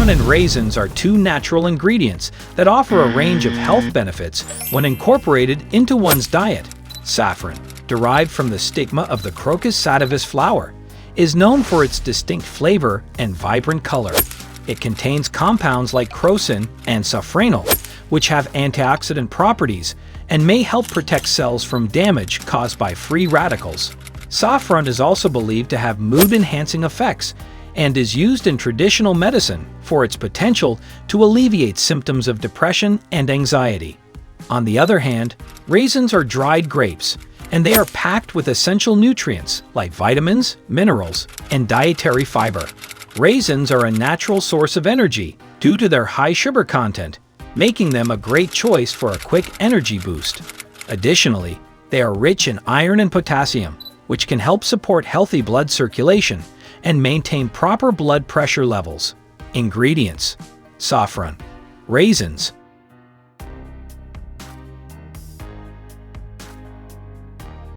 Saffron and raisins are two natural ingredients that offer a range of health benefits when incorporated into one's diet. Saffron, derived from the stigma of the Crocus sativus flower, is known for its distinct flavor and vibrant color. It contains compounds like crocin and safranal, which have antioxidant properties and may help protect cells from damage caused by free radicals. Saffron is also believed to have mood-enhancing effects and is used in traditional medicine for its potential to alleviate symptoms of depression and anxiety. On the other hand, raisins are dried grapes, and they are packed with essential nutrients like vitamins, minerals, and dietary fiber. Raisins are a natural source of energy due to their high sugar content, making them a great choice for a quick energy boost. Additionally, they are rich in iron and potassium, which can help support healthy blood circulation and maintain proper blood pressure levels. Ingredients: saffron, raisins,